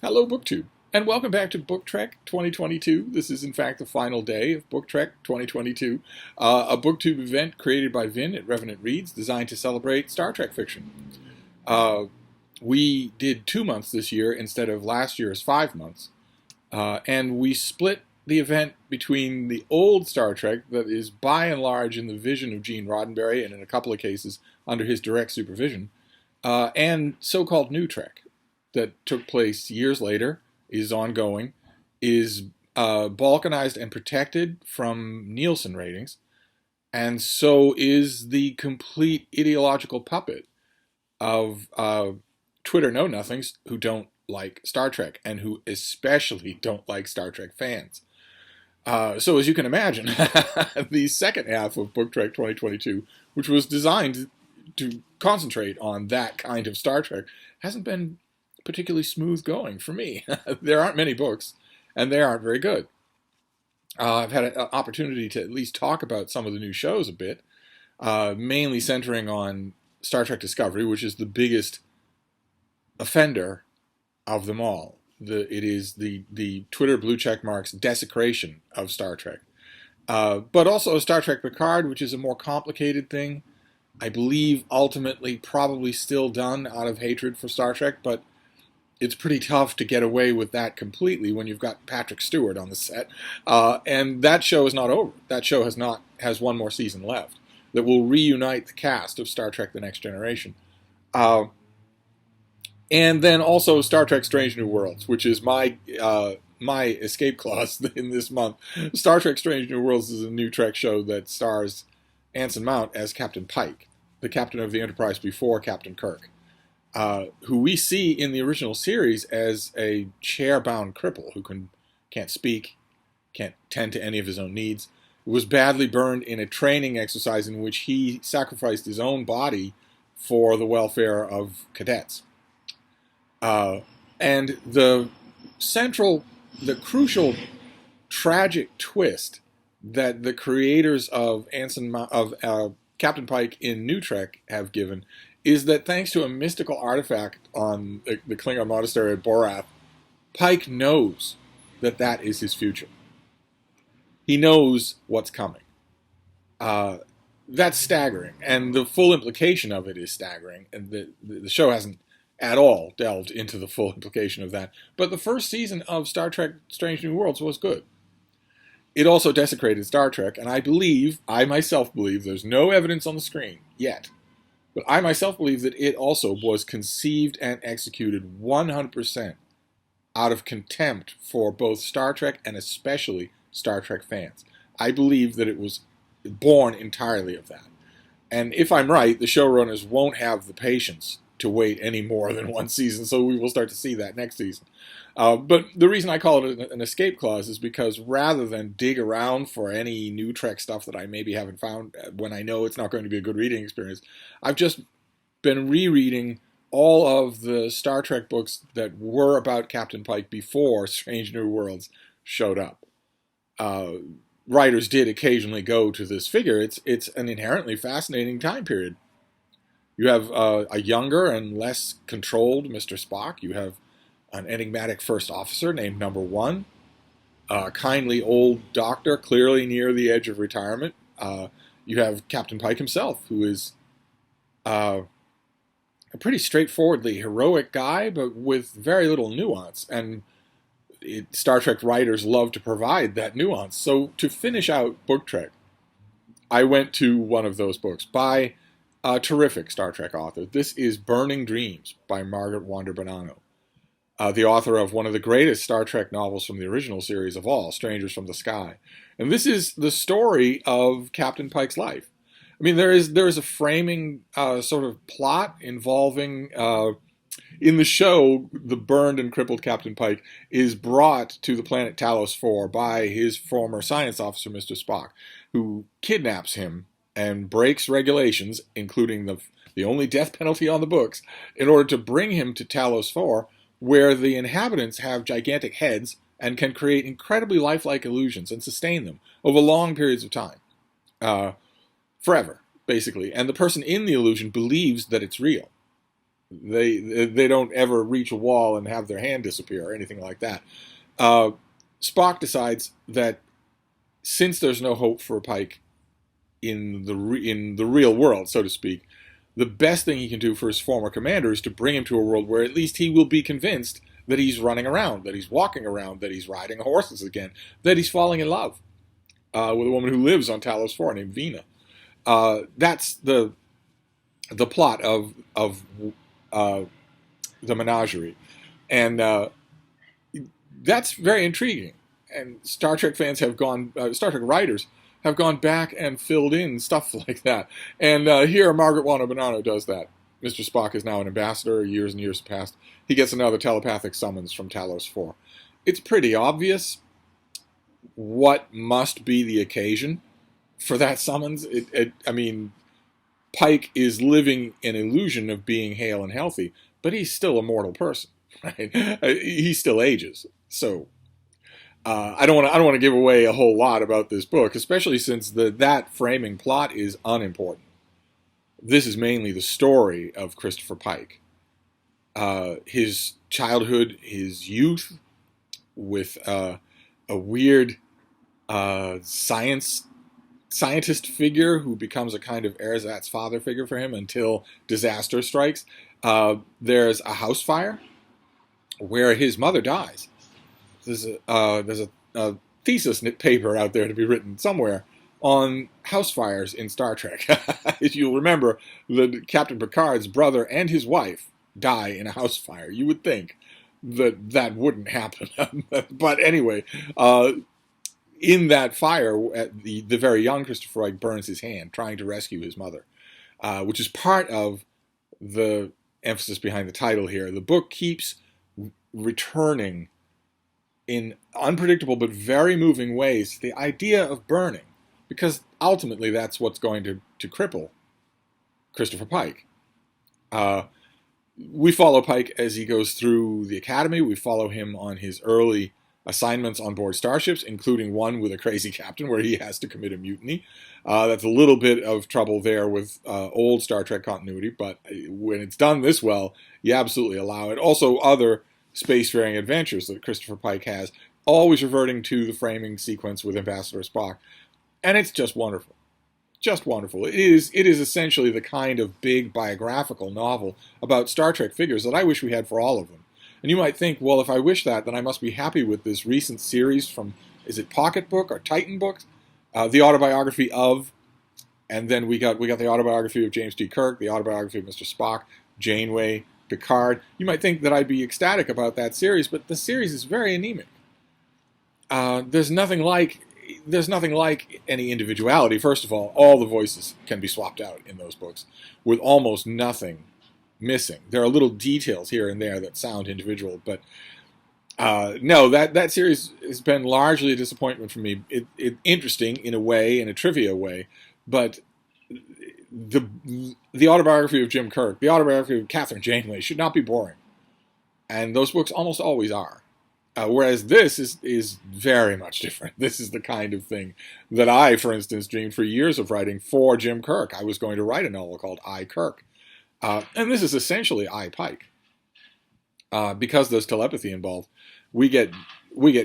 Hello, BookTube, and welcome back to Book Trek 2022. This is, in fact, the final day of Book Trek 2022, a BookTube event created by Vin at Revenant Reads, designed to celebrate Star Trek fiction. We did 2 months this year instead of last year's 5 months, and we split the event between the old Star Trek that is by and large in the vision of Gene Roddenberry, and in a couple of cases under his direct supervision, and so-called New Trek that took place years later, is ongoing, is balkanized and protected from Nielsen ratings, and so is the complete ideological puppet of Twitter know-nothings who don't like Star Trek, and who especially don't like Star Trek fans. So as you can imagine, the second half of Book Trek 2022, which was designed to concentrate on that kind of Star Trek, hasn't been particularly smooth going for me. There aren't many books, and they aren't very good. I've had an opportunity to at least talk about some of the new shows a bit, mainly centering on Star Trek Discovery, which is the biggest offender of them all. It is the Twitter blue check marks desecration of Star Trek. But also Star Trek Picard, which is a more complicated thing. I believe ultimately probably still done out of hatred for Star Trek, but it's pretty tough to get away with that completely when you've got Patrick Stewart on the set. And that show is not over. That show has one more season left that will reunite the cast of Star Trek The Next Generation. And then also Star Trek Strange New Worlds, which is my escape clause in this month. Star Trek Strange New Worlds is a new Trek show that stars Anson Mount as Captain Pike, the captain of the Enterprise before Captain Kirk. Who we see in the original series as a chair-bound cripple who can't speak, can't tend to any of his own needs, was badly burned in a training exercise in which he sacrificed his own body for the welfare of cadets. And the crucial, tragic twist that the creators of Captain Pike in New Trek have given is that thanks to a mystical artifact on the Klingon monastery at Borath, Pike knows that is his future. He knows what's coming. That's staggering, and the full implication of it is staggering, and the show hasn't at all delved into the full implication of that. But the first season of Star Trek Strange New Worlds was good. It also desecrated Star Trek, and I myself believe, there's no evidence on the screen yet, but I myself believe that it also was conceived and executed 100% out of contempt for both Star Trek and especially Star Trek fans. I believe that it was born entirely of that. And if I'm right, the showrunners won't have the patience to wait any more than one season, so we will start to see that next season. But the reason I call it an escape clause is because rather than dig around for any new Trek stuff that I maybe haven't found when I know it's not going to be a good reading experience, I've just been rereading all of the Star Trek books that were about Captain Pike before Strange New Worlds showed up. Writers did occasionally go to this figure. It's an inherently fascinating time period. You have a younger and less controlled Mr. Spock. You have an enigmatic first officer named Number One. A kindly old doctor, clearly near the edge of retirement. You have Captain Pike himself, who is a pretty straightforwardly heroic guy, but with very little nuance. And Star Trek writers love to provide that nuance. So to finish out Book Trek, I went to one of those books by a terrific Star Trek author. This is Burning Dreams by Margaret Wander Bonanno, the author of one of the greatest Star Trek novels from the original series of all, Strangers from the Sky. And this is the story of Captain Pike's life. I mean, there is a framing sort of plot involving, in the show, the burned and crippled Captain Pike is brought to the planet Talos IV by his former science officer, Mr. Spock, who kidnaps him and breaks regulations, including the only death penalty on the books, in order to bring him to Talos IV, where the inhabitants have gigantic heads and can create incredibly lifelike illusions and sustain them over long periods of time. Forever, basically. And the person in the illusion believes that it's real. They don't ever reach a wall and have their hand disappear or anything like that. Spock decides that since there's no hope for Pike in the real world, so to speak, the best thing he can do for his former commander is to bring him to a world where at least he will be convinced that he's running around, that he's walking around, that he's riding horses again, that he's falling in love with a woman who lives on Talos 4 named Vina. That's the plot of the menagerie, and that's very intriguing. And Star Trek fans have gone, Star Trek writers have gone back and filled in stuff like that. And here, Margaret Wano Bonanno does that. Mr. Spock is now an ambassador. Years and years have passed. He gets another telepathic summons from Talos 4. It's pretty obvious what must be the occasion for that summons. I mean, Pike is living an illusion of being hale and healthy, but he's still a mortal person. Right? He still ages. So I don't want to give away a whole lot about this book, especially since that framing plot is unimportant. This is mainly the story of Christopher Pike, his childhood, his youth, with a weird scientist figure who becomes a kind of ersatz father figure for him until disaster strikes. There's a house fire where his mother dies. There's a thesis paper out there to be written somewhere on house fires in Star Trek. If you'll remember, Captain Picard's brother and his wife die in a house fire. You would think that wouldn't happen. But anyway, in that fire, the very young Christopher Pike burns his hand trying to rescue his mother, which is part of the emphasis behind the title here. The book keeps returning in unpredictable but very moving ways the idea of burning, because ultimately that's what's going to cripple Christopher Pike. We follow Pike as he goes through the academy. We follow him on his early assignments on board starships, including one with a crazy captain where he has to commit a mutiny. That's a little bit of trouble there with old Star Trek continuity, but when it's done this well, you absolutely allow it. Also, other spacefaring adventures that Christopher Pike has, always reverting to the framing sequence with Ambassador Spock. And it's just wonderful. Just wonderful. It is essentially the kind of big biographical novel about Star Trek figures that I wish we had for all of them. And you might think, well, if I wish that, then I must be happy with this recent series from, is it Pocket Book or Titan Books? The autobiography of, and then we got the autobiography of James T. Kirk, the autobiography of Mr. Spock, Janeway, Picard. You might think that I'd be ecstatic about that series, but the series is very anemic. There's nothing like any individuality. First of all the voices can be swapped out in those books with almost nothing missing. There are little details here and there that sound individual, but no, that series has been largely a disappointment for me. It interesting in a way, in a trivia way, but the autobiography of Jim Kirk, the autobiography of Catherine Janeway should not be boring, and those books almost always are. Whereas this is very much different. This is the kind of thing that I, for instance, dreamed for years of writing for Jim Kirk. I was going to write a novel called I, Kirk. And this is essentially I, Pike. Because there's telepathy involved, we get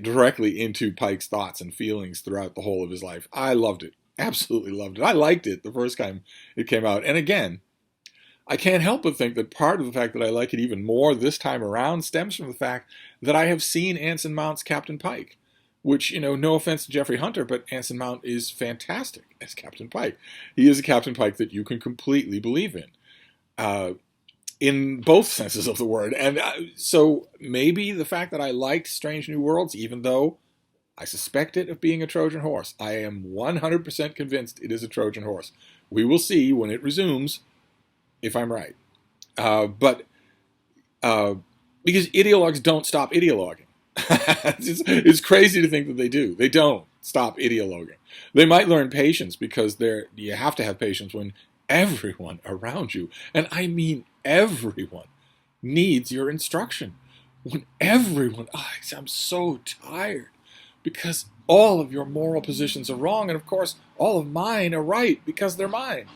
directly into Pike's thoughts and feelings throughout the whole of his life. I loved it. Absolutely loved it. I liked it the first time it came out. And again, I can't help but think that part of the fact that I like it even more this time around stems from the fact that I have seen Anson Mount's Captain Pike, which, no offense to Jeffrey Hunter, but Anson Mount is fantastic as Captain Pike. He is a Captain Pike that you can completely believe in both senses of the word. And so maybe the fact that I liked Strange New Worlds, even though I suspect it of being a Trojan horse, I am 100% convinced it is a Trojan horse. We will see when it resumes if I'm right. Because ideologues don't stop ideologuing. It's crazy to think that they do. They don't stop ideologuing. They might learn patience because you have to have patience when everyone around you, and I mean everyone, needs your instruction. When everyone, I'm so tired because all of your moral positions are wrong, and of course all of mine are right because they're mine.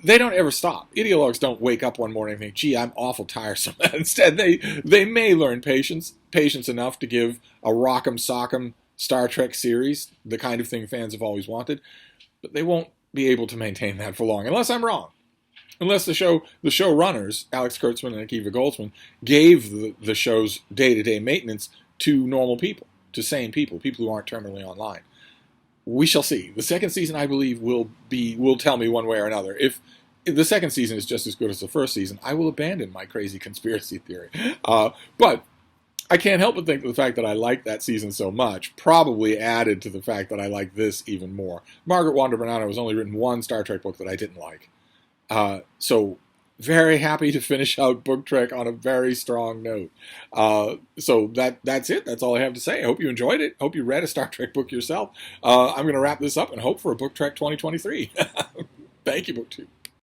they don't ever stop. Ideologues don't wake up one morning and think, gee, I'm awful tiresome. Instead, they may learn patience enough to give a rock'em sock'em Star Trek series, the kind of thing fans have always wanted, but they won't be able to maintain that for long, unless I'm wrong. Unless the showrunners, Alex Kurtzman and Akiva Goldsman, gave the show's day-to-day maintenance to normal people, to sane people who aren't terminally online. We shall see. The second season, I believe, will tell me one way or another. If the second season is just as good as the first season, I will abandon my crazy conspiracy theory. But I can't help but think the fact that I liked that season so much probably added to the fact that I like this even more. Margaret Wander Bernardo has only written one Star Trek book that I didn't like. So very happy to finish out Book Trek on a very strong note. So that's it. That's all I have to say. I hope you enjoyed it. Hope you read a Star Trek book yourself. I'm going to wrap this up and hope for a Book Trek 2023. Thank you, BookTube.